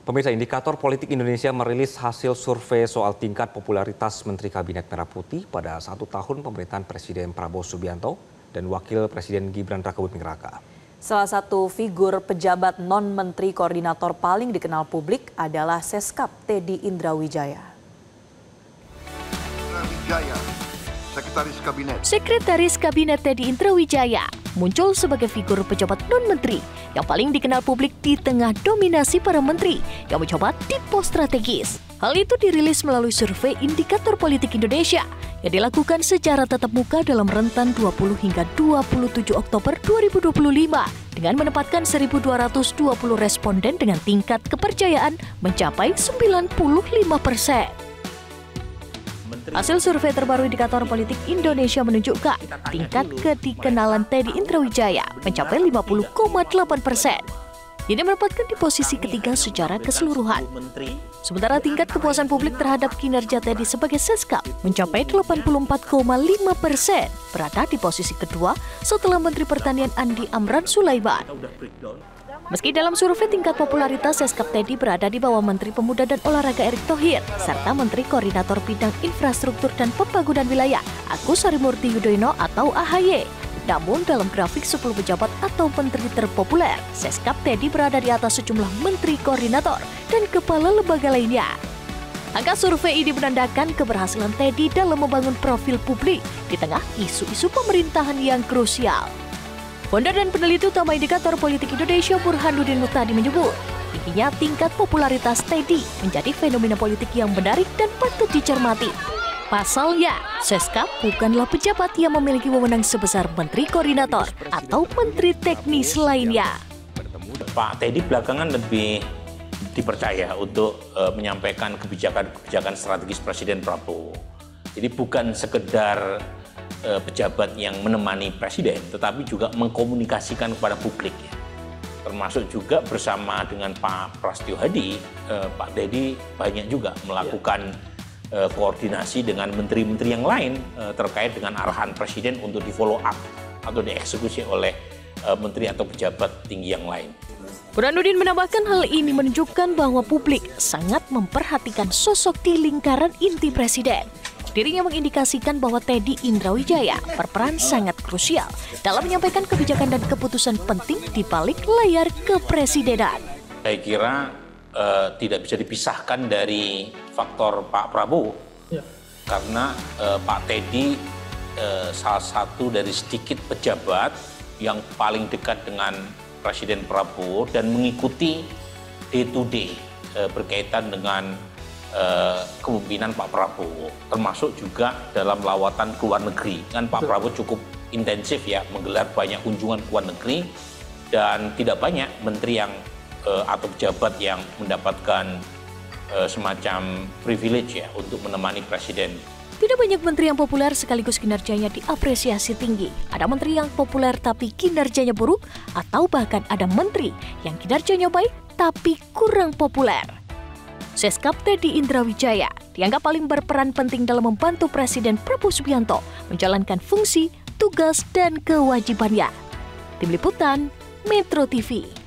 Pemirsa, Indikator Politik Indonesia merilis hasil survei soal tingkat popularitas Menteri Kabinet Merah Putih pada 1 tahun pemerintahan Presiden Prabowo Subianto dan Wakil Presiden Gibran Rakebuming Raka. Salah satu figur pejabat non-menteri koordinator paling dikenal publik adalah Seskap Teddy Indrawijaya. Sekretaris Kabinet Teddy Indrawijaya muncul sebagai figur pejabat non-menteri yang paling dikenal publik di tengah dominasi para menteri yang mencoba di pos strategis. Hal itu dirilis melalui survei Indikator Politik Indonesia yang dilakukan secara tatap muka dalam rentan 20 hingga 27 Oktober 2025 dengan menempatkan 1.220 responden dengan tingkat kepercayaan mencapai 95%. Hasil survei terbaru Indikator Politik Indonesia menunjukkan tingkat kedikenalan Teddy Indrawijaya mencapai 50,8%. Ini menempatkan di posisi ketiga secara keseluruhan. Sementara tingkat kepuasan publik terhadap kinerja Teddy sebagai Seskap mencapai 84,5%, berada di posisi kedua setelah Menteri Pertanian Andi Amran Sulaiman. Meski dalam survei tingkat popularitas Seskap Teddy berada di bawah Menteri Pemuda dan Olahraga Erick Thohir serta Menteri Koordinator Bidang Infrastruktur dan Pembangunan Wilayah Agus Harimurti Yudhoyono atau AHY. Namun dalam grafik 10 pejabat atau menteri terpopuler, Seskap Teddy berada di atas sejumlah menteri koordinator dan kepala lembaga lainnya. Angka survei ini menandakan keberhasilan Teddy dalam membangun profil publik di tengah isu-isu pemerintahan yang krusial. Founder dan peneliti utama Indikator Politik Indonesia Burhanuddin Muhtadi menyebut, tingginya tingkat popularitas Teddy menjadi fenomena politik yang menarik dan patut dicermati. Pasalnya, Seskap bukanlah pejabat yang memiliki wewenang sebesar menteri koordinator atau menteri teknis lainnya. Pak Teddy belakangan lebih dipercaya untuk menyampaikan kebijakan strategis Presiden Prabowo. Jadi bukan sekedar pejabat yang menemani presiden, tetapi juga mengkomunikasikan kepada publik, ya. Termasuk juga bersama dengan Pak Prasetyo Hadi, Pak Teddy banyak juga melakukan koordinasi dengan menteri-menteri yang lain terkait dengan arahan presiden untuk di-follow up atau dieksekusi oleh menteri atau pejabat tinggi yang lain. Burhanuddin menambahkan hal ini menunjukkan bahwa publik sangat memperhatikan sosok di lingkaran inti presiden. Dirinya mengindikasikan bahwa Teddy Indrawijaya berperan sangat krusial dalam menyampaikan kebijakan dan keputusan penting di balik layar kepresidenan. Saya kira tidak bisa dipisahkan dari faktor Pak Prabowo, karena Pak Teddy salah satu dari sedikit pejabat yang paling dekat dengan Presiden Prabowo dan mengikuti day to day berkaitan dengan kepemimpinan Pak Prabowo, termasuk juga dalam lawatan ke luar negeri. Kan Pak Prabowo cukup intensif ya menggelar banyak kunjungan ke luar negeri dan tidak banyak menteri yang atau pejabat yang mendapatkan semacam privilege ya untuk menemani presiden. Tidak banyak menteri yang populer sekaligus kinerjanya diapresiasi tinggi. Ada menteri yang populer tapi kinerjanya buruk, atau bahkan ada menteri yang kinerjanya baik tapi kurang populer. Seskap Teddy Indrawijaya dianggap paling berperan penting dalam membantu Presiden Prabowo Subianto menjalankan fungsi, tugas, dan kewajibannya. Tim Liputan, Metro TV.